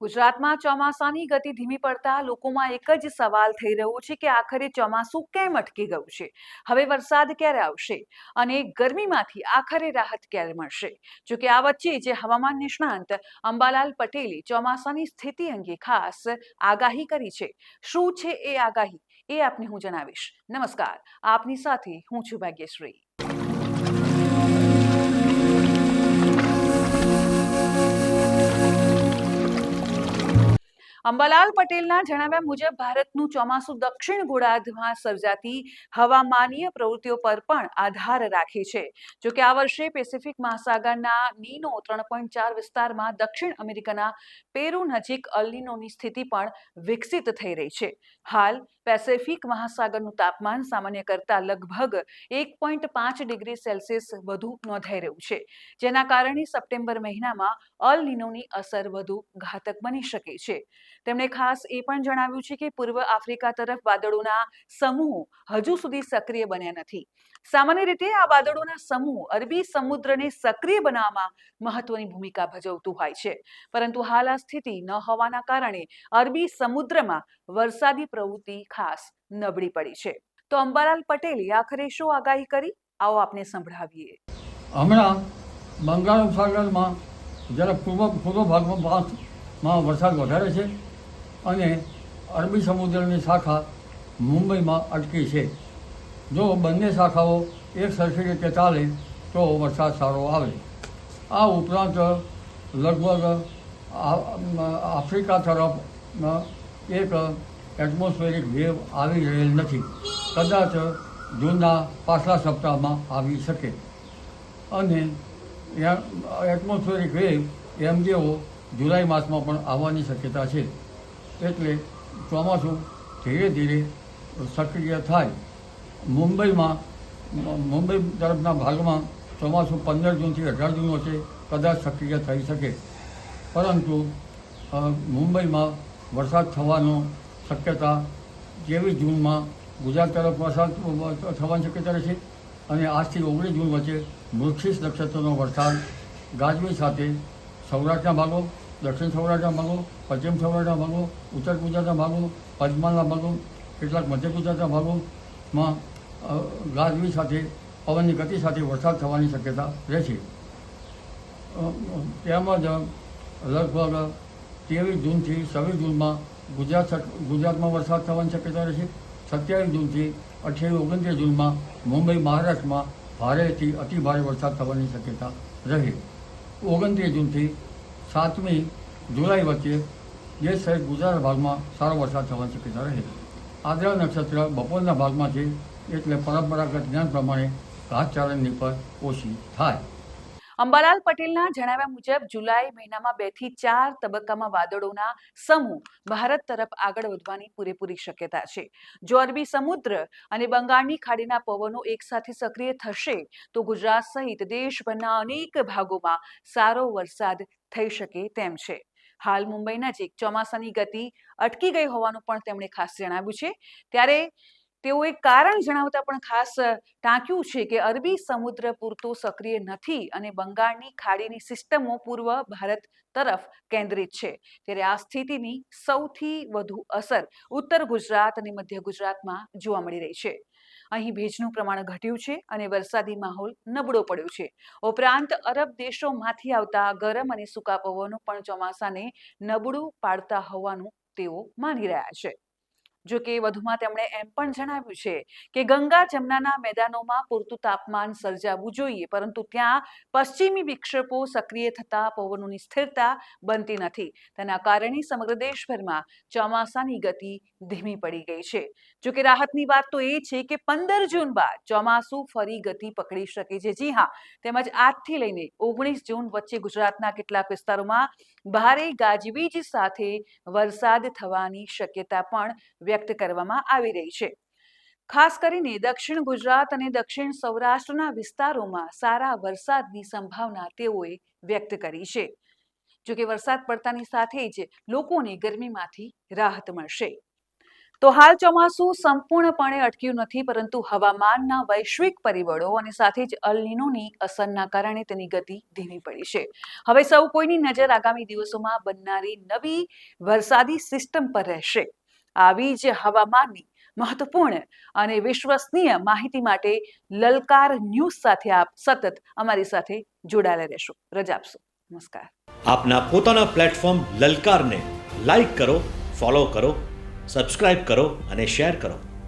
ગુજરાતમાં ચોમાસાની ગતિ ધીમી પડતા લોકોમાં એક જ સવાલ થઈ રહ્યો છે કે આખરે ચોમાસું કેમ અટકી ગયું છે? હવે વરસાદ ક્યારે આવશે અને ગરમીમાંથી આખરે રાહત ક્યારે મળશે? જો કે આ વચ્ચે જે હવામાન નિષ્ણાંત અંબાલાલ પટેલે ચોમાસાની સ્થિતિ અંગે ખાસ આગાહી કરી છે. શું છે એ આગાહી? એ આપને હું જણાવીશ. નમસ્કાર, આપની સાથે હું છું ભાગ્યશ્રી. અંબાલાલ પટેલના જણાવ્યા મુજબ ભારતનું ચોમાસું દક્ષિણ ગોળાર્ધમાં સર્જાતી હવામાનીય પ્રવૃત્તિઓ પર પણ આધાર રાખે છે. જોકે આ વર્ષે પેસિફિક મહાસાગરના નીનો 3.4 વિસ્તારમાં દક્ષિણ અમેરિકાના પેરુ નજીક અલ નીનોની સ્થિતિ પણ વિકસિત થઈ રહી છે. હાલ પેસિફિક મહાસાગરનું તાપમાન સામાન્ય કરતાં લગભગ 1.5 ડિગ્રી સેલ્સિયસ વધુ નોંધાઈ રહ્યું છે, જેના કારણે સપ્ટેમ્બર મહિનામાં અલ નીનોની અસર વધુ ઘાતક બની શકે છે. તેમણે ખાસ એ પણ જણાવ્યું છે કે પૂર્વ આફ્રિકા તરફ વાદળોના સમૂહો હજુ સુધી સક્રિય બન્યા નથી. સામાન્ય રીતે આ વાદળોના સમૂહ અરબી સમુદ્રને સક્રિય બનાવવામાં મહત્વની ભૂમિકા ભજવતું હોય છે, પરંતુ હાલ આ સ્થિતિ ન હોવાના કારણે અરબી સમુદ્રમાં વરસાદી પ્રવૃત્તિ ખાસ નબળી પડી છે. તો અંબાલાલ પટેલે આખરે શું આગાહી કરી? આવો આપને સંભળાવીએ. હમણાં બંગાળ ઉપસાગરમાં જ્યારે પૂર્વ ભાગમાં વરસાદ વધારે છે અને અરબી સમુદ્રની શાખા મુંબઈમાં અટકી છે. જો બંને શાખાઓ એક સરખી રીતે ચાલે તો વરસાદ સારો આવે. આ ઉપરાંત લગભગ આફ્રિકા તરફ એક એટમોસ્ફેરિક વેવ આવી રહેલ નથી. કદાચ જૂનના પાછલા સપ્તાહમાં આવી શકે અને એટમોસ્ફેરિક વેવ એમ જેવો જુલાઈ માસમાં પણ આવવાની શક્યતા છે. એટલે ચોમાસું ધીરે ધીરે સક્રિય થાય. મુંબઈ તરફના ભાગમાં ચોમાસું 15 જૂનથી 18 જૂન વચ્ચે કદાચ સક્રિય થઈ શકે, પરંતુ મુંબઈમાં વરસાદ થવાનો શક્યતા 23 જૂનમાં ગુજરાત તરફ વરસાદ થવાની શક્યતા રહેશે અને આજથી 19 જૂન વચ્ચે મૃગશીર્ષ નક્ષત્રનો વરસાદ ગાજવીજ સાથે સૌરાષ્ટ્રના ભાગો, દક્ષિણ સૌરાષ્ટ્રના ભાગો, પશ્ચિમ સૌરાષ્ટ્રના ભાગો, ઉત્તર ગુજરાતના ભાગો, પંચમહાલના ભાગો, કેટલાક મધ્ય ગુજરાતના ભાગોમાં ગાજવીજ સાથે પવનની ગતિ સાથે વરસાદ થવાની શક્યતા રહેશે. તેમજ લગભગ 23 જૂનથી 26 જૂનમાં ગુજરાતમાં વરસાદ થવાની શક્યતા રહેશે. 27 જૂનથી 28-29 જૂનમાં મુંબઈ મહારાષ્ટ્રમાં ભારેથી અતિ ભારે વરસાદ થવાની શક્યતા રહે. 29 જૂનથી 7મી જુલાઈ વચ્ચે દેશ સહિત ગુજરાત ભાગમાં સારો વરસાદ થવાની શક્યતા રહે. આદ્રા નક્ષત્ર બપોરના ભાગમાં છે, એટલે પરંપરાગત જ્ઞાન પ્રમાણે ઘાસચારણની પર ઓછી થાય. અંબાલાલ પટેલના જણાવ્યા મુજબ જુલાઈ મહિનામાં 2 થી 4 તબક્કામાં વાદળોના સમૂહ ભારત તરફ આગળ વધવાની પૂરેપૂરી શક્યતા છે. જો અરબી સમુદ્ર અને બંગાળની ખાડીના પવનો એકસાથે સક્રિય થશે તો ગુજરાત સહિત દેશભરના અનેક ભાગોમાં સારો વરસાદ થઈ શકે તેમ છે. હાલ મુંબઈ નજીક ચોમાસાની ગતિ અટકી ગઈ હોવાનું પણ તેમણે ખાસ જણાવ્યું છે. ત્યારે તેઓએ કારણ જણાવતા પણ ખાસ ટાંક્યું છે કે અરબી સમુદ્ર પૂરતો સક્રિય નથી અને બંગાળની ખાડીની સિસ્ટમો પૂર્વ ભારત તરફ કેન્દ્રિત છે. ત્યારે આ સ્થિતિની સૌથી વધુ અસર ઉત્તર ગુજરાત અને મધ્ય ગુજરાતમાં જોવા મળી રહી છે. અહીં ભેજનું પ્રમાણ ઘટ્યું છે અને વરસાદી માહોલ નબળો પડ્યો છે. ઉપરાંત અરબ દેશોમાંથી આવતા ગરમ અને સૂકા પવનો પણ ચોમાસાને નબળું પાડતા હોવાનું તેઓ માની રહ્યા છે. જો કે વધુમાં તેમણે એમ પણ જણાવ્યું છે કે ગંગા જમનાના મેદાનોમાં પૂરતું તાપમાન સર્જાવું જોઈએ, પરંતુ ત્યાં પશ્ચિમી વિક્ષેપો સક્રિય થતા પવનોની સ્થિરતા બનતી નથી. તેના કારણે સમગ્ર દેશભરમાં ચોમાસાની ગતિ ધીમી પડી ગઈ છે. જો કે રાહતની વાત તો એ છે કે 15 જૂન બાદ ચોમાસું ફરી ગતિ પકડી શકે છે. જી હા, તેમજ આજથી લઈને 19 જૂન વચ્ચે ગુજરાતના કેટલાક વિસ્તારોમાં ભારે ગાજવીજ સાથે વરસાદ થવાની શક્યતા પણ વ્યક્ત કરવામાં આવી રહી છે. ખાસ કરીને દક્ષિણ ગુજરાત અને દક્ષિણ સૌરાષ્ટ્રના વિસ્તારોમાં સારા વરસાદની સંભાવના તેઓએ વ્યક્ત કરી છે. જો કે વરસાદ પડતાની સાથે જ લોકોને ગરમીમાંથી રાહત મળશે. તો હાલ ચોમાસું સંપૂર્ણપણે અટક્યું નથી, પરંતુ હવામાનના વૈશ્વિક પરિબળો અને સાથે જ અલ નીનોની અસરના કારણે તેની ગતિ ધીમી પડી છે. હવે સૌ કોઈની નજર આગામી દિવસોમાં બનનારી નવી વરસાદી સિસ્ટમ પર રહેશે. આવી જ હવામાનની મહત્વપૂર્ણ અને વિશ્વસનીય માહિતી માટે લલકાર ન્યૂઝ સાથે આપ સતત અમારી સાથે જોડાયેલા રહેશો. રજા આપશો. નમસ્કાર. આપના પોતાના પ્લેટફોર્મ લલકારને લાઈક કરો, ફોલો કરો, સબસ્ક્રાઇબ કરો અને શેર કરો.